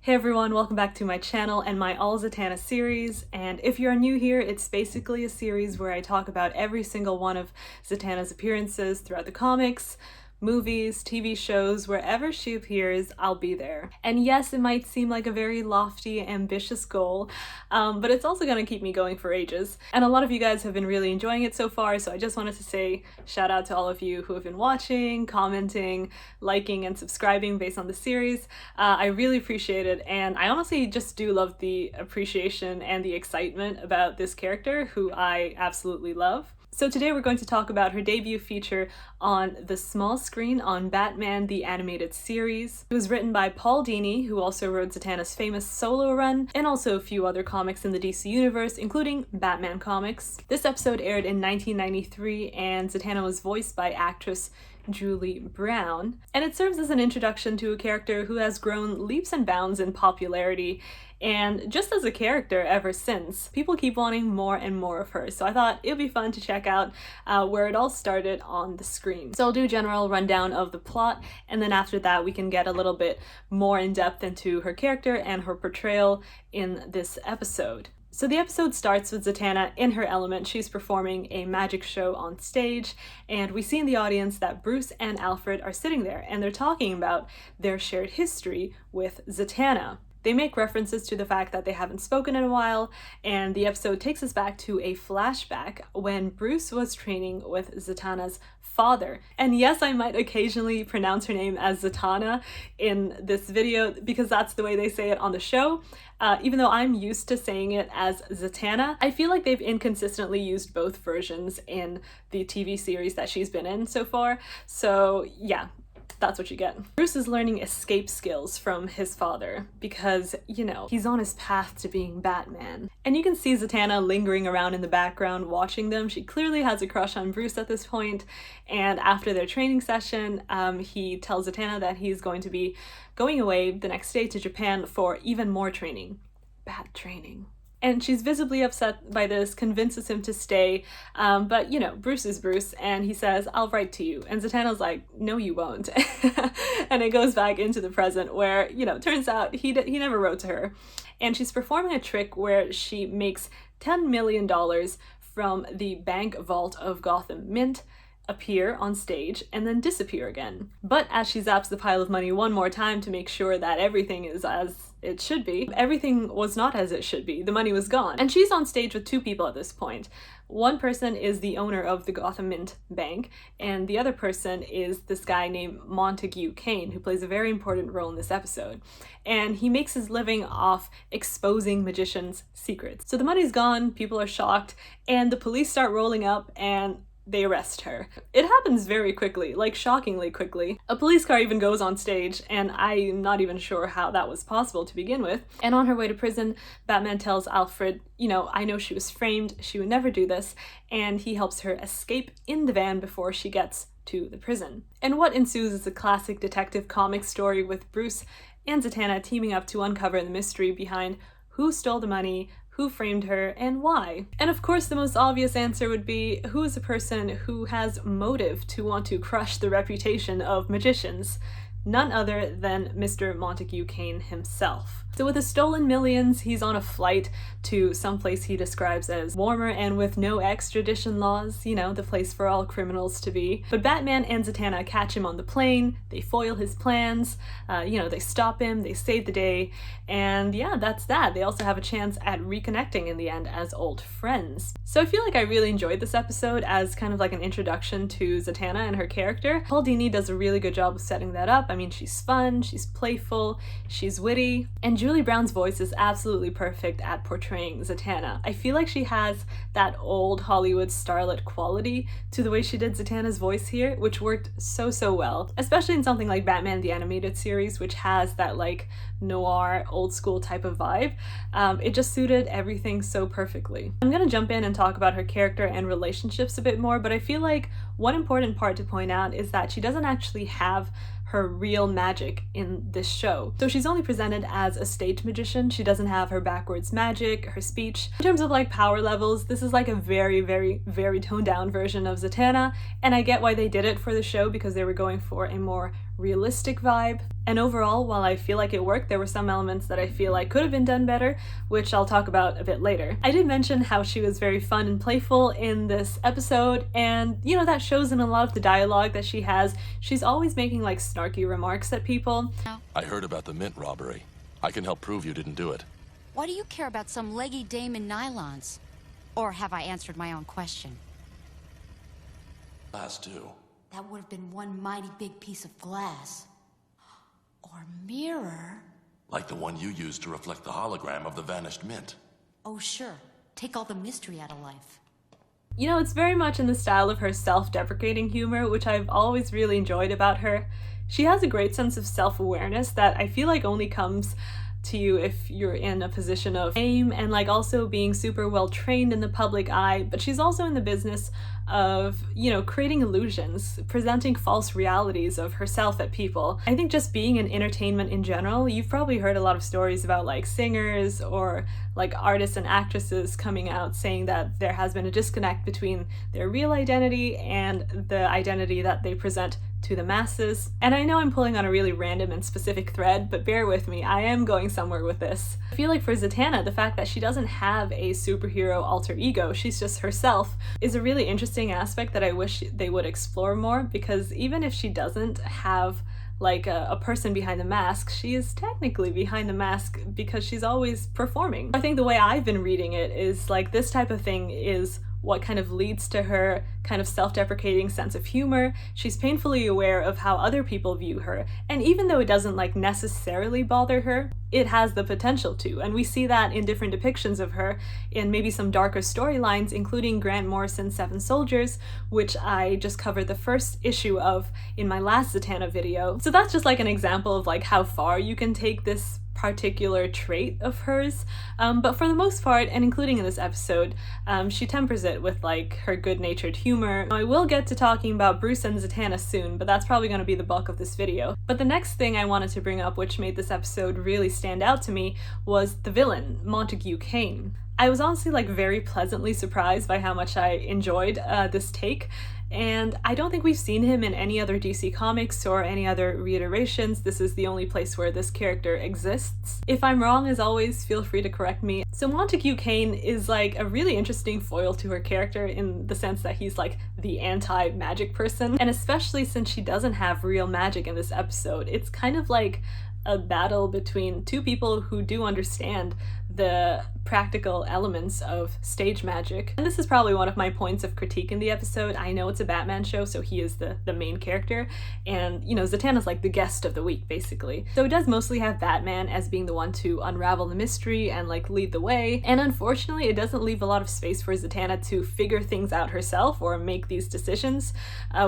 Hey everyone, welcome back to my channel and my All Zatanna series, and if you're new here, it's basically a series where I talk about every single one of Zatanna's appearances throughout the comics, movies, TV shows, wherever she appears, I'll be there. And yes, it might seem like a very lofty, ambitious goal, but it's also gonna keep me going for ages. And a lot of you guys have been really enjoying it so far, so I just wanted to say shout out to all of you who have been watching, commenting, liking, and subscribing based on the series. I really appreciate it, and I honestly just do love the appreciation and the excitement about this character, who I absolutely love. So today we're going to talk about her debut feature on the small screen on Batman the Animated Series. It was written by Paul Dini, who also wrote Zatanna's famous solo run, and also a few other comics in the DC universe, including Batman comics. This episode aired in 1993, and Zatanna was voiced by actress Julie Brown, and it serves as an introduction to a character who has grown leaps and bounds in popularity, and just as a character ever since. People keep wanting more and more of her, so I thought it would be fun to check out where it all started on the screen. So I'll do a general rundown of the plot, and then after that we can get a little bit more in depth into her character and her portrayal in this episode. So the episode starts with Zatanna in her element. She's performing a magic show on stage, and we see in the audience that Bruce and Alfred are sitting there, and they're talking about their shared history with Zatanna. They make references to the fact that they haven't spoken in a while, and the episode takes us back to a flashback when Bruce was training with Zatanna's father. And yes, I might occasionally pronounce her name as Zatanna in this video because that's the way they say it on the show. Even though I'm used to saying it as Zatanna, I feel like they've inconsistently used both versions in the TV series that she's been in so far. So yeah, that's what you get. Bruce is learning escape skills from his father because, you know, he's on his path to being Batman. And you can see Zatanna lingering around in the background watching them. She clearly has a crush on Bruce at this point, and after their training session, he tells Zatanna that he's going to be going away the next day to Japan for even more training. Bad training. And she's visibly upset by this, convinces him to stay, but you know, Bruce is Bruce, and he says, "I'll write to you." And Zatanna's like, "No, you won't." And it goes back into the present where, you know, turns out he never wrote to her. And she's performing a trick where she makes $10 million from the bank vault of Gotham Mint appear on stage and then disappear again. But as she zaps the pile of money one more time to make sure that everything is as it should be, everything was not as it should be. The money was gone. And she's on stage with two people at this point. One person is the owner of the Gotham Mint Bank, and the other person is this guy named Montague Kane, who plays a very important role in this episode. And he makes his living off exposing magicians' secrets. So the money's gone, people are shocked, and the police start rolling up and they arrest her. It happens very quickly, like shockingly quickly. A police car even goes on stage, and I'm not even sure how that was possible to begin with. And on her way to prison, Batman tells Alfred, you know, I know she was framed, she would never do this, and he helps her escape in the van before she gets to the prison. And what ensues is a classic detective comic story with Bruce and Zatanna teaming up to uncover the mystery behind who stole the money, who framed her, and why. And of course the most obvious answer would be, who is a person who has motive to want to crush the reputation of magicians? None other than Mr. Montague Kane himself. So with his stolen millions, he's on a flight to someplace he describes as warmer and with no extradition laws, you know, the place for all criminals to be. But Batman and Zatanna catch him on the plane, they foil his plans, they stop him, they save the day, and yeah, that's that. They also have a chance at reconnecting in the end as old friends. So I feel like I really enjoyed this episode as kind of like an introduction to Zatanna and her character. Paul Dini does a really good job of setting that up. I mean, she's fun, she's playful, she's witty, and Julie Brown's voice is absolutely perfect at portraying Zatanna. I feel like she has that old Hollywood starlet quality to the way she did Zatanna's voice here, which worked so well, especially in something like Batman the Animated Series, which has that like noir, old school type of vibe. It just suited everything so perfectly. I'm gonna jump in and talk about her character and relationships a bit more, but I feel like one important part to point out is that she doesn't actually have her real magic in this show. So she's only presented as a stage magician. She doesn't have her backwards magic, her speech. In terms of like power levels, this is like a very toned down version of Zatanna, and I get why they did it for the show because they were going for a more realistic vibe. And overall, while I feel like it worked, there were some elements that I feel like could have been done better, which I'll talk about a bit later. I did mention how she was very fun and playful in this episode, and you know, that shows in a lot of the dialogue that she has. She's always making like snarky remarks at people. I heard about the mint robbery. I can help prove you didn't do it. Why do you care about some leggy dame in nylons? Or have I answered my own question? Last two. That would have been one mighty big piece of glass. Or mirror. Like the one you used to reflect the hologram of the vanished mint. Oh, sure. Take all the mystery out of life. You know, it's very much in the style of her self-deprecating humor, which I've always really enjoyed about her. She has a great sense of self-awareness that I feel like only comes to you if you're in a position of fame and like also being super well trained in the public eye, but she's also in the business of, you know, creating illusions, presenting false realities of herself at people. I think just being in entertainment in general, you've probably heard a lot of stories about like singers or like artists and actresses coming out saying that there has been a disconnect between their real identity and the identity that they present to the masses. And I know I'm pulling on a really random and specific thread, but bear with me, I am going somewhere with this. I feel like for Zatanna, the fact that she doesn't have a superhero alter ego, she's just herself, is a really interesting aspect that I wish they would explore more, because even if she doesn't have like a person behind the mask, she is technically behind the mask because she's always performing. I think the way I've been reading it is like this type of thing is what kind of leads to her kind of self-deprecating sense of humor. She's painfully aware of how other people view her, and even though it doesn't like necessarily bother her, it has the potential to, and we see that in different depictions of her in maybe some darker storylines, including Grant Morrison's Seven Soldiers, which I just covered the first issue of in my last Zatanna video. So that's just like an example of like how far you can take this particular trait of hers, but for the most part, and including in this episode, she tempers it with like her good-natured humor. I will get to talking about Bruce and Zatanna soon, but that's probably going to be the bulk of this video. But the next thing I wanted to bring up, which made this episode really stand out to me, was the villain, Montague Kane. I was honestly like very pleasantly surprised by how much I enjoyed this take. And I don't think we've seen him in any other DC comics or any other reiterations. This is the only place where this character exists. If I'm wrong, as always, feel free to correct me. So Montague Kane is like a really interesting foil to her character in the sense that he's like the anti-magic person. And especially since she doesn't have real magic in this episode, it's kind of like a battle between two people who do understand the practical elements of stage magic. And this is probably one of my points of critique in the episode. I know it's a Batman show, so he is the main character, and you know, Zatanna's like the guest of the week, basically. So it does mostly have Batman as being the one to unravel the mystery and like lead the way, and unfortunately it doesn't leave a lot of space for Zatanna to figure things out herself or make these decisions,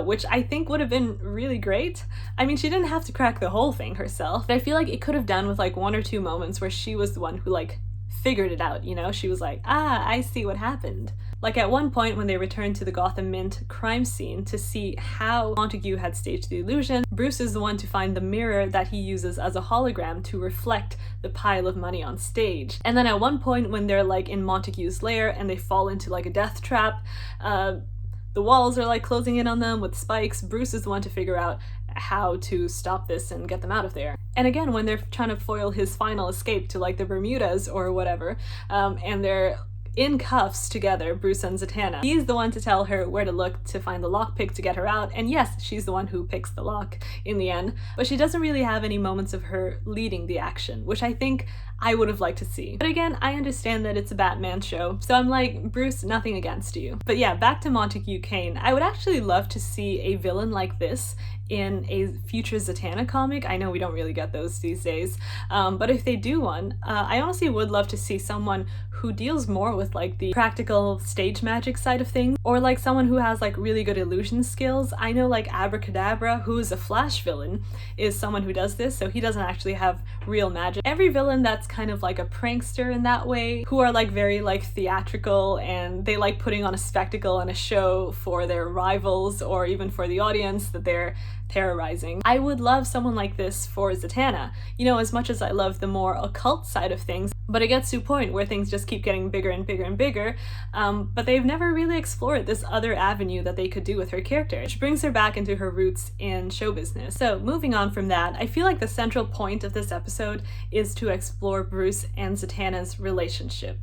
which I think would have been really great. I mean, she didn't have to crack the whole thing herself, but I feel like it could have done with like one or two moments where she was the one who like figured it out, you know? She was like, ah, I see what happened. Like at one point when they returned to the Gotham Mint crime scene to see how Montague had staged the illusion, Bruce is the one to find the mirror that he uses as a hologram to reflect the pile of money on stage. And then at one point when they're like in Montague's lair and they fall into like a death trap, the walls are like closing in on them with spikes, Bruce is the one to figure out how to stop this and get them out of there. And again, when they're trying to foil his final escape to like the Bermudas or whatever, and they're in cuffs together, Bruce and Zatanna, he's the one to tell her where to look to find the lockpick to get her out, and yes, she's the one who picks the lock in the end, but she doesn't really have any moments of her leading the action, which I think I would have liked to see. But again, I understand that it's a Batman show, so I'm like, Bruce, nothing against you. But yeah, back to Montague Kane. I would actually love to see a villain like this in a future Zatanna comic. I know we don't really get those these days, but if they do one, I honestly would love to see someone who deals more with like the practical stage magic side of things, or like someone who has like really good illusion skills. I know like Abracadabra, who is a Flash villain, is someone who does this, so he doesn't actually have real magic. Every villain that's kind of like a prankster in that way, who are like very like theatrical and they like putting on a spectacle and a show for their rivals or even for the audience that they're terrorizing. I would love someone like this for Zatanna. You know, as much as I love the more occult side of things, but it gets to a point where things just keep getting bigger and bigger and bigger, but they've never really explored this other avenue that they could do with her character, which brings her back into her roots in show business. So moving on from that, I feel like the central point of this episode is to explore Bruce and Zatanna's relationship,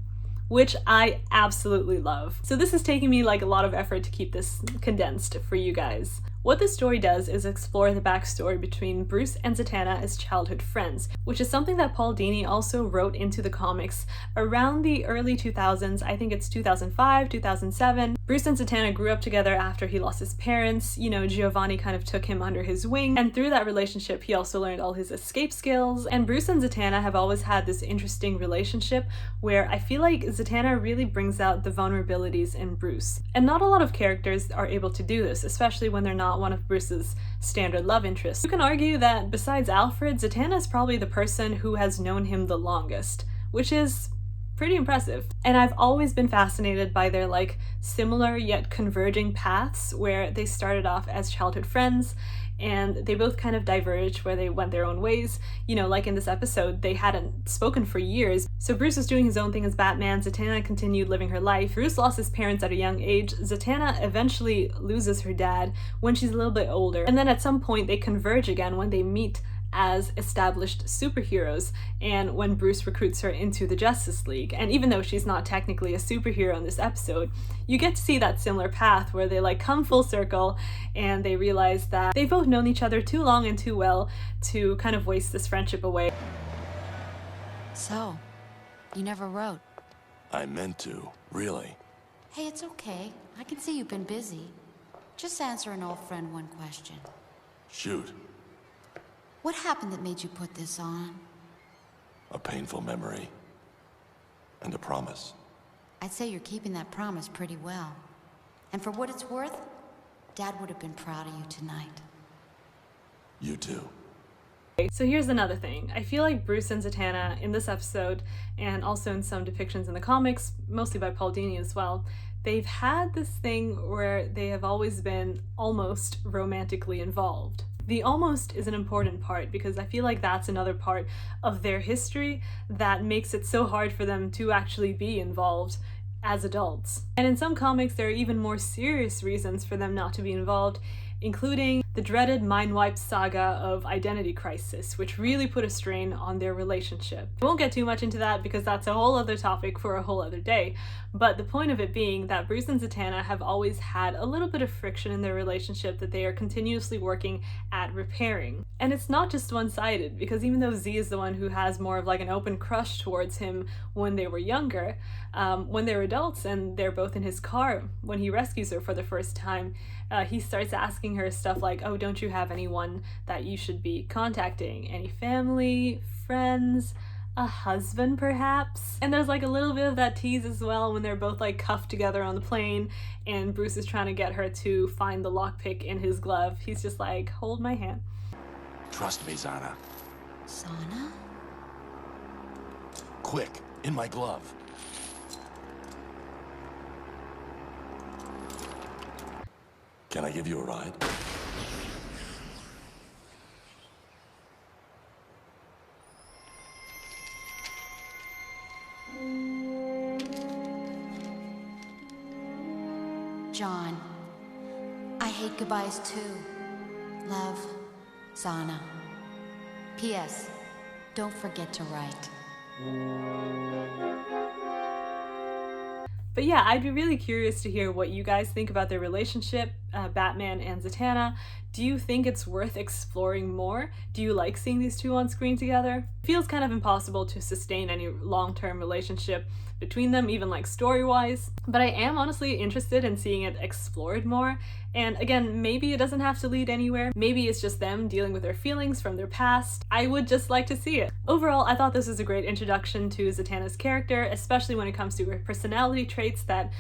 which I absolutely love. So this is taking me like a lot of effort to keep this condensed for you guys. What this story does is explore the backstory between Bruce and Zatanna as childhood friends, which is something that Paul Dini also wrote into the comics around the early 2000s. I think it's 2005, 2007. Bruce and Zatanna grew up together after he lost his parents. You know, Giovanni kind of took him under his wing, and through that relationship he also learned all his escape skills. And Bruce and Zatanna have always had this interesting relationship where I feel like Zatanna really brings out the vulnerabilities in Bruce. And not a lot of characters are able to do this, especially when they're not one of Bruce's standard love interests. You can argue that besides Alfred, Zatanna is probably the person who has known him the longest, which is pretty impressive. And I've always been fascinated by their like similar yet converging paths, where they started off as childhood friends and they both kind of diverged where they went their own ways. You know, like in this episode, they hadn't spoken for years. So Bruce was doing his own thing as Batman, Zatanna continued living her life. Bruce lost his parents at a young age. Zatanna eventually loses her dad when she's a little bit older. And then at some point they converge again when they meet as established superheroes, and when Bruce recruits her into the Justice League. And even though she's not technically a superhero in this episode, you get to see that similar path where they like come full circle and they realize that they've both known each other too long and too well to kind of waste this friendship away. So, you never wrote. I meant to, really. Hey, it's okay. I can see you've been busy. Just answer an old friend one question. Shoot. What happened that made you put this on? A painful memory. And a promise. I'd say you're keeping that promise pretty well. And for what it's worth, Dad would have been proud of you tonight. You too. So here's another thing. I feel like Bruce and Zatanna in this episode, and also in some depictions in the comics, mostly by Paul Dini as well, they've had this thing where they have always been almost romantically involved. The almost is an important part because I feel like that's another part of their history that makes it so hard for them to actually be involved as adults. And in some comics there are even more serious reasons for them not to be involved, including the dreaded Mind Wipe saga of Identity Crisis, which really put a strain on their relationship. I won't get too much into that because that's a whole other topic for a whole other day, but the point of it being that Bruce and Zatanna have always had a little bit of friction in their relationship that they are continuously working at repairing. And it's not just one-sided, because even though Z is the one who has more of like an open crush towards him when they were younger, when they're adults and they're both in his car when he rescues her for the first time, he starts asking her stuff like, oh, don't you have anyone that you should be contacting? Any family, friends, a husband perhaps? And there's like a little bit of that tease as well when they're both like cuffed together on the plane and Bruce is trying to get her to find the lockpick in his glove. He's just like, hold my hand. Trust me, Zana. Sana? Quick, in my glove. Can I give you a ride? John, I hate goodbyes too. Love, Sana. P.S. Don't forget to write. But yeah, I'd be really curious to hear what you guys think about their relationship, Batman and Zatanna. Do you think it's worth exploring more? Do you like seeing these two on screen together? It feels kind of impossible to sustain any long-term relationship between them, even like story-wise, but I am honestly interested in seeing it explored more. And again, maybe it doesn't have to lead anywhere. Maybe it's just them dealing with their feelings from their past. I would just like to see it. Overall, I thought this was a great introduction to Zatanna's character, especially when it comes to her personality traits that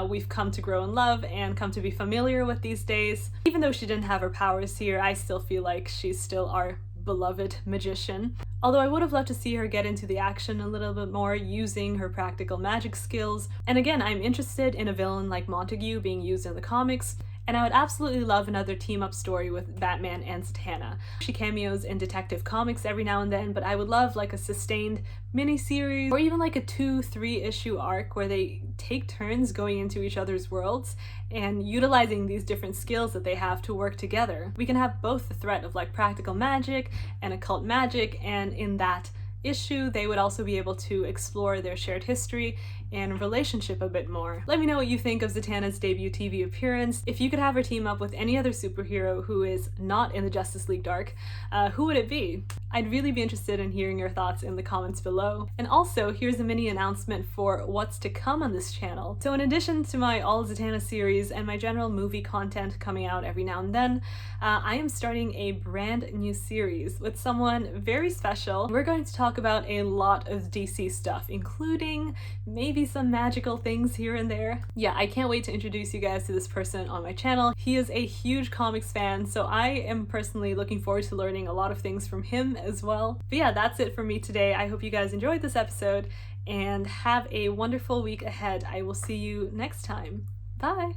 we've come to grow and love and come to be familiar with these days. Even though she didn't have her powers here, I still feel like she's still our beloved magician. Although I would have loved to see her get into the action a little bit more using her practical magic skills. And again, I'm interested in a villain like Montague being used in the comics, And I would absolutely love another team-up story with Batman and Zatanna. She cameos in Detective Comics every now and then, but I would love like a sustained mini-series or even like a 2-3 issue arc where they take turns going into each other's worlds and utilizing these different skills that they have to work together. We can have both the threat of like practical magic and occult magic, and in that issue they would also be able to explore their shared history and relationship a bit more. Let me know what you think of Zatanna's debut TV appearance. If you could have her team up with any other superhero who is not in the Justice League Dark, who would it be? I'd really be interested in hearing your thoughts in the comments below. And also, here's a mini announcement for what's to come on this channel. So in addition to my All Zatanna series and my general movie content coming out every now and then, I am starting a brand new series with someone very special. We're going to talk about a lot of DC stuff, including maybe some magical things here and there. Yeah, I can't wait to introduce you guys to this person on my channel. He is a huge comics fan, so I am personally looking forward to learning a lot of things from him as well. But yeah, that's it for me today. I hope you guys enjoyed this episode and have a wonderful week ahead. I will see you next time. Bye!